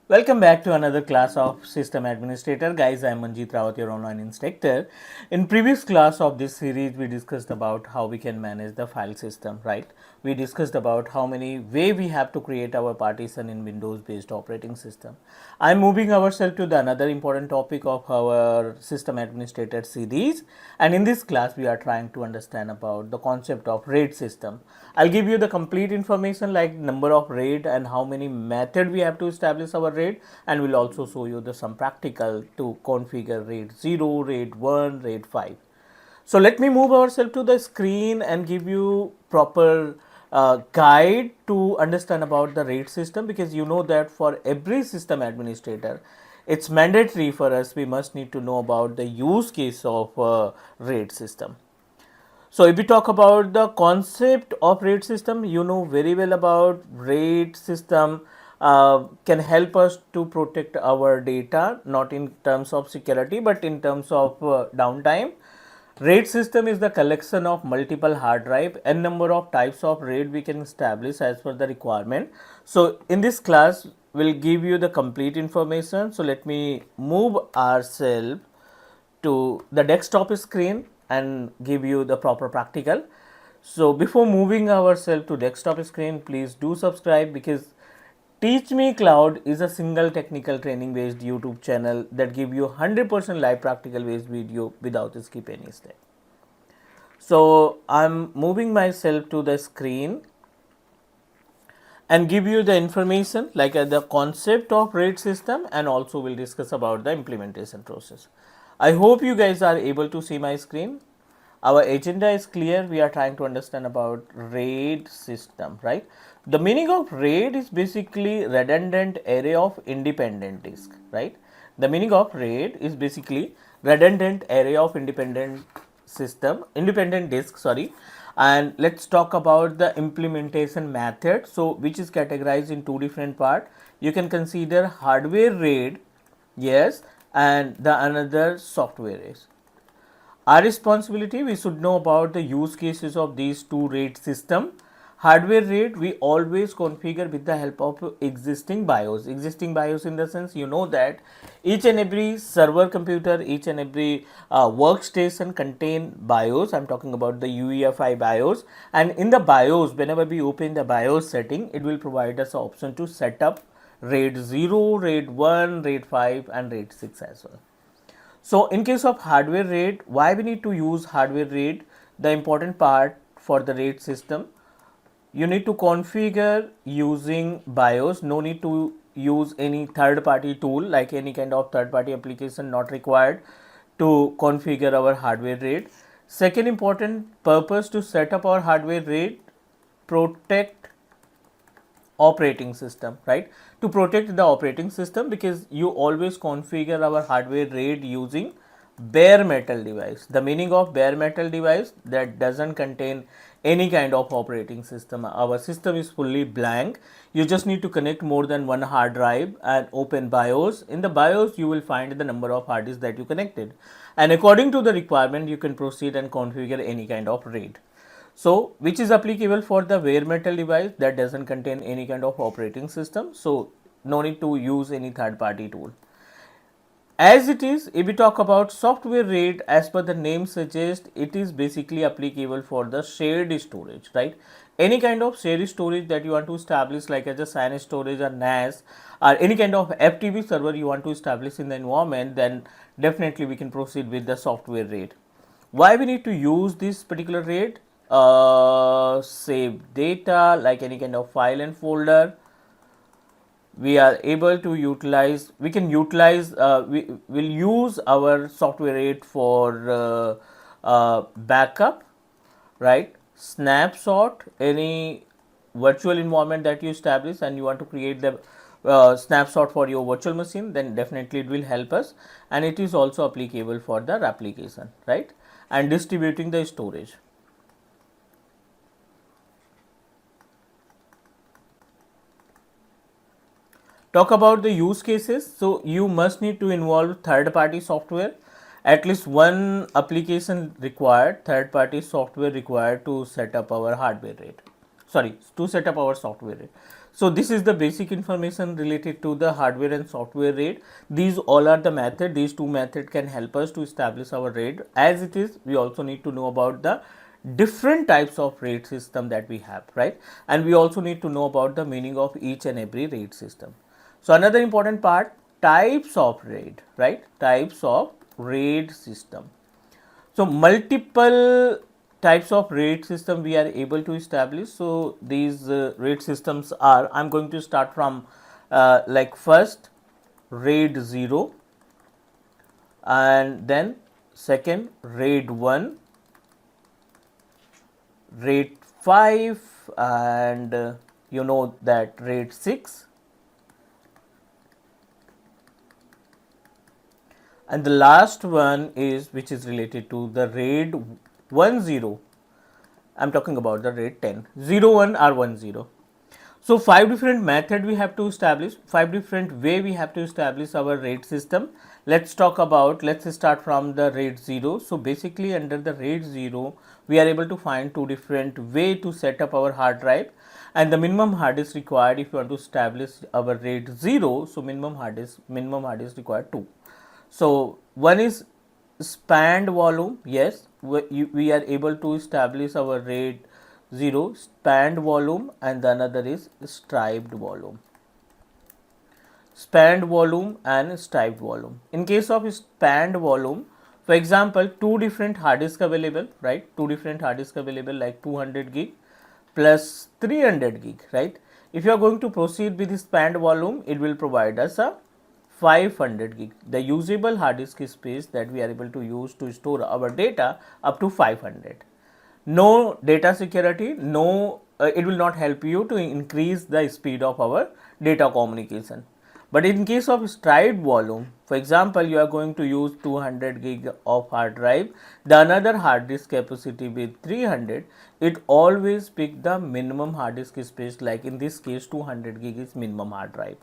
Welcome back to another class of System Administrator. Guys, I am Manjeet Rawat, your online instructor. In previous class of this series, we discussed about how we can manage the file system, right? We discussed about how many way we have to create our partition in Windows based operating system. I am moving ourselves to the another important topic of our System Administrator series, and in this class we are trying to understand about the concept of RAID system. I'll give you the complete information like number of RAID and how many method we have to establish our RAID, and we'll also show you the some practical to configure RAID-0, RAID-1, RAID-5. So let me move ourselves to the screen and give you proper guide to understand about the RAID system, because you know that for every system administrator it's mandatory for us, we must need to know about the use case of RAID system. So if we talk about the concept of RAID system, you know very well about RAID system can help us to protect our data, not in terms of security, but in terms of downtime. RAID system is the collection of multiple hard drive and number of types of RAID we can establish as per the requirement. So in this class, we'll give you the complete information. So let me move ourselves to the desktop screen and give you the proper practical. So before moving ourselves to desktop screen, please do subscribe, because Teach Me Cloud is a single technical training based YouTube channel that give you 100% live practical based video without skip any step. So I'm moving myself to the screen and give you the information like the concept of RAID system, and also we'll discuss about the implementation process. I hope you guys are able to see my screen. Our agenda is clear. We are trying to understand about RAID system, right? The meaning of RAID is basically redundant array of independent disk, right? The meaning of RAID is basically redundant array of independent disk, sorry. And let's talk about the implementation method. So which is categorized in two different parts. You can consider hardware RAID, yes, and the another software is. Our responsibility, we should know about the use cases of these two RAID system. Hardware RAID we always configure with the help of existing BIOS. Existing BIOS in the sense, you know that each and every server computer, each and every workstation contain BIOS. I'm talking about the UEFI BIOS, and in the BIOS, whenever we open the BIOS setting, it will provide us an option to set up RAID-0, RAID-1, RAID-5 and RAID-6 as well. So in case of hardware RAID, why we need to use hardware RAID? The important part for the RAID system, you need to configure using BIOS. No need to use any third party tool, like any kind of third party application not required to configure our hardware RAID. Second important purpose to set up our hardware RAID, protect operating system, right? To protect the operating system, because you always configure our hardware RAID using bare metal device. The meaning of bare metal device, that doesn't contain any kind of operating system. Our system is fully blank. You just need to connect more than one hard drive and open BIOS. In the BIOS, you will find the number of hard disks that you connected, and according to the requirement, you can proceed and configure any kind of RAID. So which is applicable for the bare metal device that doesn't contain any kind of operating system. So no need to use any third party tool. As it is, if we talk about software RAID, as per the name suggests, it is basically applicable for the shared storage, right? Any kind of shared storage that you want to establish, like as a SAN storage or NAS, or any kind of FTP server you want to establish in the environment, then definitely we can proceed with the software RAID. Why we need to use this particular RAID? Save data, like any kind of file and folder. We are able to utilize, we can utilize, we will use our software RAID for backup, right? Snapshot, any virtual environment that you establish and you want to create the snapshot for your virtual machine, then definitely it will help us. And it is also applicable for the replication, right? And distributing the storage. Talk about the use cases. So you must need to involve third party software, at least one application required, third party software required to set up our hardware RAID, sorry, to set up our software RAID. So this is the basic information related to the hardware and software RAID. These all are the method. These two methods can help us to establish our RAID. As it is, we also need to know about the different types of RAID system that we have, right? And we also need to know about the meaning of each and every RAID system. So another important part, types of RAID, right? Types of RAID system. So multiple types of RAID system we are able to establish. So these RAID systems are, I'm going to start from like first RAID-0, and then second RAID-1, RAID-5, and you know that RAID-6, and the last one is which is related to the RAID-10. I'm talking about the RAID-10, 01 or 10. So 5 different method we have to establish, 5 different way we have to establish our RAID system. Let's start from the RAID-0. So basically under the RAID-0 we are able to find 2 different way to set up our hard drive, and the minimum hard disk required if you want to establish our RAID-0. So minimum hard disk required 2. So one is spanned volume. Yes, we are able to establish our RAID-0 spanned volume, and the another is striped volume. Spanned volume and striped volume. In case of spanned volume, for example, 2 different hard disk available, right? 2 different hard disk available like 200 gig plus 300 gig, right? If you are going to proceed with the spanned volume, it will provide us a 500 gig, the usable hard disk space that we are able to use to store our data up to 500. No data security, no, it will not help you to increase the speed of our data communication. But in case of striped volume, for example, you are going to use 200 gig of hard drive, the another hard disk capacity with 300, it always pick the minimum hard disk space, like in this case 200 gig is minimum hard drive.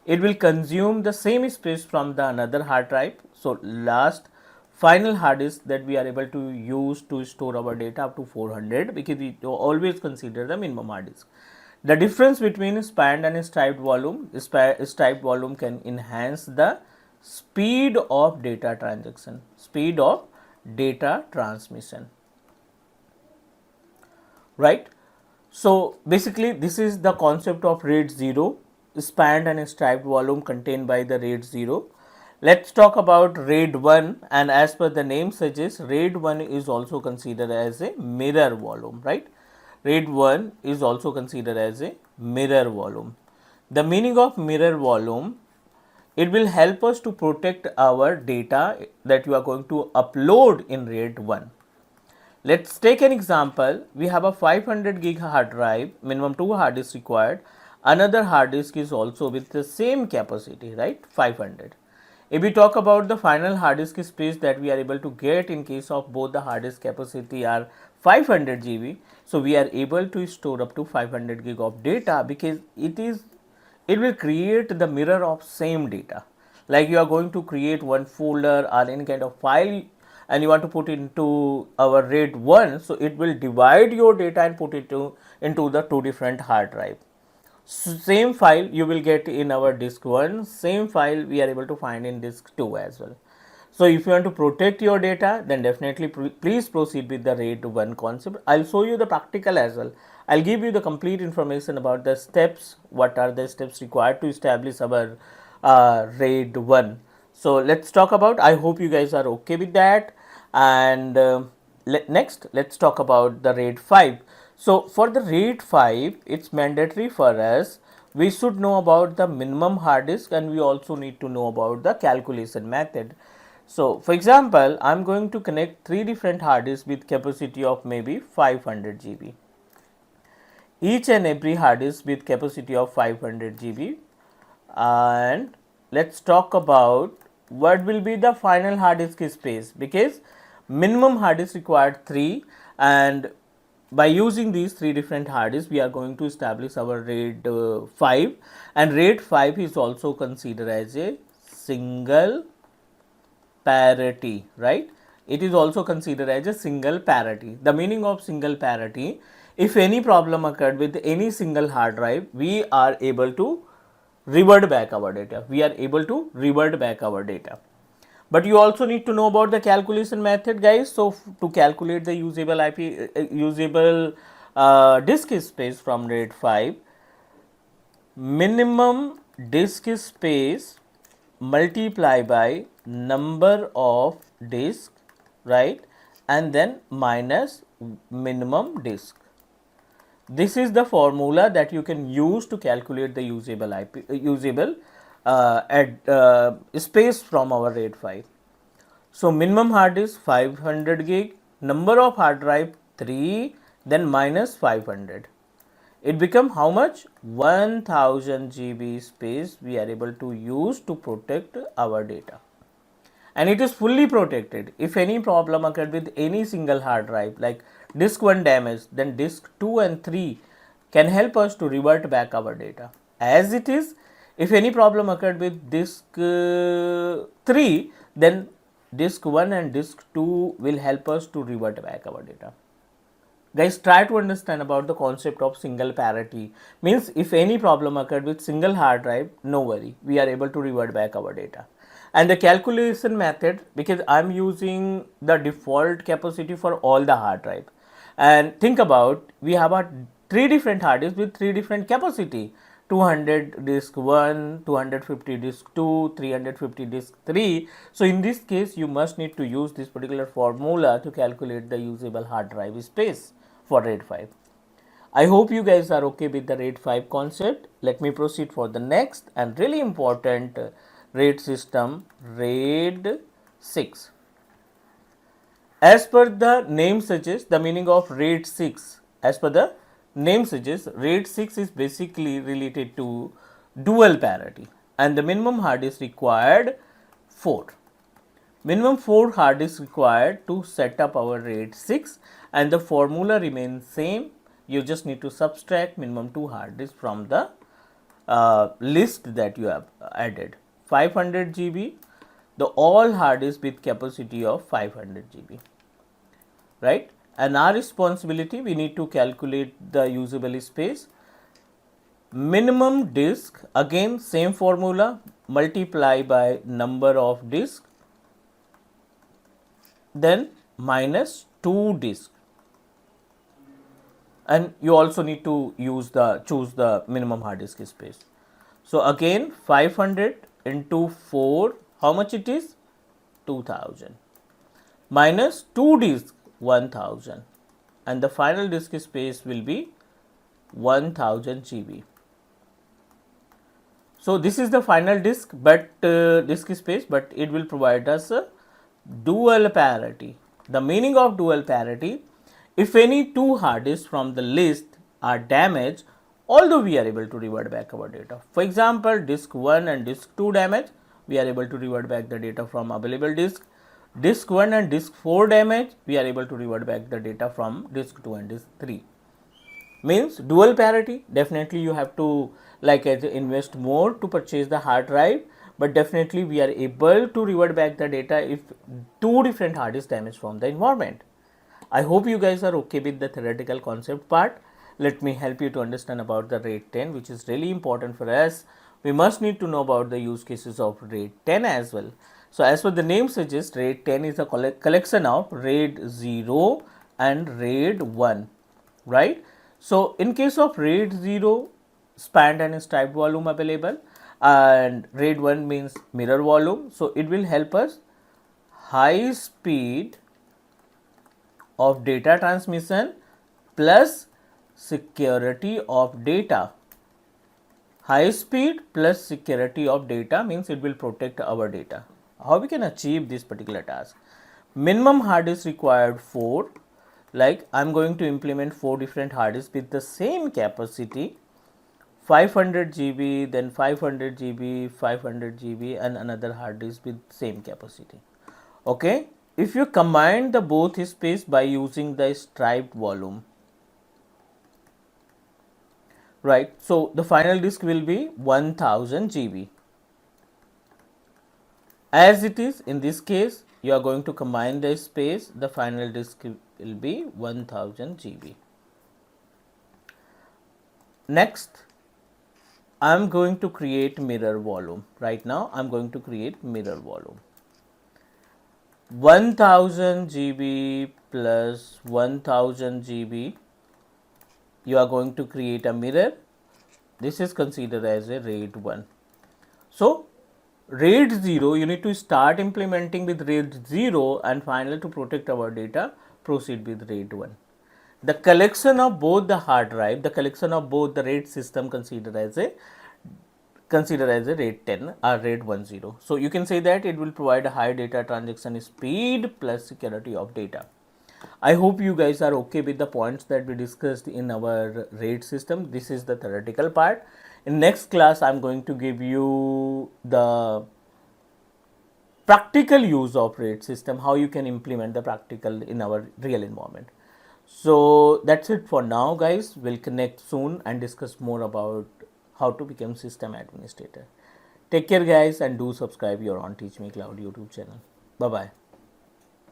It will consume the same space from the another hard drive. So last final hard disk that we are able to use to store our data up to 400, because we always consider the minimum hard disk. The difference between spanned and striped volume, striped volume can enhance the speed of data transaction, speed of data transmission, right? So basically this is the concept of RAID-0, spanned and striped volume contained by the RAID-0. Let's talk about RAID-1, and as per the name suggests, RAID-1 is also considered as a mirror volume, right? RAID-1 is also considered as a mirror volume. The meaning of mirror volume, it will help us to protect our data that you are going to upload in RAID-1. Let's take an example. We have a 500 gig hard drive, minimum 2 hard disks required. Another hard disk is also with the same capacity, right? 500. If we talk about the final hard disk space that we are able to get in case of both the hard disk capacity are 500 GB, so we are able to store up to 500 gig of data, because it will create the mirror of same data. Like you are going to create one folder or any kind of file and you want to put into our RAID-1, so it will divide your data and put it into the 2 different hard drive. Same file you will get in our disk 1, same file we are able to find in disk 2 as well. So if you want to protect your data, then definitely please proceed with the RAID-1 concept. I'll show you the practical as well. I'll give you the complete information about the steps, what are the steps required to establish our RAID-1. So let's talk about, I hope you guys are okay with that. And next, let's talk about the RAID-5. So for the RAID-5, it's mandatory for us. We should know about the minimum hard disk, and we also need to know about the calculation method. So for example, I'm going to connect 3 different hard disks with capacity of maybe 500 GB. Each and every hard disk with capacity of 500 GB. And let's talk about what will be the final hard disk space, because minimum hard disk required 3, and by using these 3 different hard disks, we are going to establish our RAID-5, and RAID-5 is also considered as a single parity, right? It is also considered as a single parity. The meaning of single parity, if any problem occurred with any single hard drive, we are able to revert back our data. We are able to revert back our data. But you also need to know about the calculation method, guys. So to calculate the usable usable disk space from RAID 5, minimum disk space multiply by number of disk, right, and then minus minimum disk. This is the formula that you can use to calculate the usable space from our RAID 5. So minimum hard disk 500 gig, number of hard drive 3, then minus 500. It become how much? 1000 GB space we are able to use to protect our data. And it is fully protected. If any problem occurred with any single hard drive, like disk 1 damage, then disk 2 and 3 can help us to revert back our data. As it is, if any problem occurred with disk 3, then disk 1 and disk 2 will help us to revert back our data. Guys, try to understand about the concept of single parity. Means if any problem occurred with single hard drive, no worry, we are able to revert back our data. And the calculation method, because I'm using the default capacity for all the hard drive. And think about, we have a 3 different hard disks with 3 different capacity. 200 disk 1, 250 disk 2, 350 disk 3. So in this case, you must need to use this particular formula to calculate the usable hard drive space for RAID 5. I hope you guys are okay with the RAID 5 concept. Let me proceed for the next and really important RAID system, RAID 6. As per the name suggests, the meaning of RAID 6, as per the name suggests, RAID 6 is basically related to dual parity, and the minimum hard disk required 4. Minimum 4 hard disks required to set up our RAID 6, and the formula remains same. You just need to subtract minimum 2 hard disks from the list that you have added. 500 GB, the all hard disk with capacity of 500 GB, right? And our responsibility, we need to calculate the usable space. Minimum disk, again same formula, multiply by number of disk, then minus 2 disk. And you also need to choose the minimum hard disk space. So again 500 into 4, how much it is? 2000 minus 2 disk 1000, and the final disk space will be 1000 GB. So this is the final disk space, but it will provide us a dual parity. The meaning of dual parity, if any 2 hard disks from the list are damaged, although we are able to revert back our data. For example, disk 1 and disk 2 damage, we are able to revert back the data from available disk. Disk 1 and disk 4 damage, we are able to revert back the data from disk 2 and disk 3. Means dual parity, definitely you have to invest more to purchase the hard drive, but definitely we are able to revert back the data if 2 different hard disks damage from the environment. I hope you guys are okay with the theoretical concept part. Let me help you to understand about the RAID 10, which is really important for us. We must need to know about the use cases of RAID 10 as well. So as per the name suggests, RAID 10 is a collection of RAID 0 and RAID 1, right? So in case of RAID 0, spanned and striped volume available, and RAID 1 means mirror volume. So it will help us high speed of data transmission plus security of data. High speed plus security of data means it will protect our data. How we can achieve this particular task? Minimum hard disk required 4. Like I'm going to implement 4 different hard disks with the same capacity, 500 GB, then 500 GB, 500 GB, and another hard disk with same capacity. Okay. If you combine the both space by using the striped volume, right? So the final disk will be 1000 GB. As it is in this case, you are going to combine the space, the final disk will be 1000 GB. Next, I am going to create mirror volume. Right now, I am going to create mirror volume. 1000 GB plus 1000 GB. You are going to create a mirror. This is considered as a RAID-1. So, RAID-0, you need to start implementing with RAID-0 and finally to protect our data, proceed with RAID-1. The collection of both the hard drive, the collection of both the RAID system considered as a RAID-10 or RAID-10. So, you can say that it will provide a high data transaction speed plus security of data. I hope you guys are okay with the points that we discussed in our RAID system. This is the theoretical part. In next class, I am going to give you the practical use of RAID system, how you can implement the practical in our real environment. So that's it for now, guys. We'll connect soon and discuss more about how to become system administrator. Take care, guys, and do subscribe your on Teach Me Cloud YouTube channel. Bye bye.